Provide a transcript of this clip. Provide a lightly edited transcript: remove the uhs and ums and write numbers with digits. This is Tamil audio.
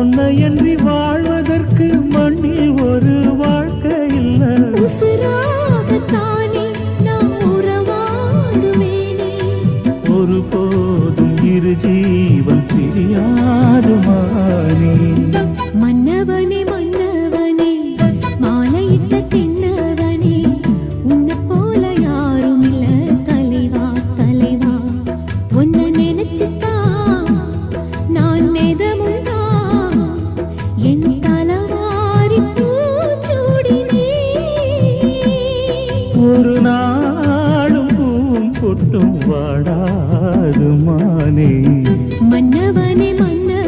உன்னையன்றி வாழ்வதற்கு மண்ணில் ஒரு வாழ்க்கை இல்லை. உசுராகத்தானே நான் உறவாடுவேனே. ஒருபோதும் இரு ஜீவன் பிரியாது மானே. மன்னவனே மன்னவனே மாலையிட்ட தின்னவனே, உன்னை போல யாரும் இல்ல தலைவா தலைவா. உன்னை நினைச்சுதான் நான் நெதமுதான் என் தலவாரி பூச்சூடினே. ஒரு நாளும் பூம் கொட்டும் வாடாது மானே. மன்னவனே மன்னவனே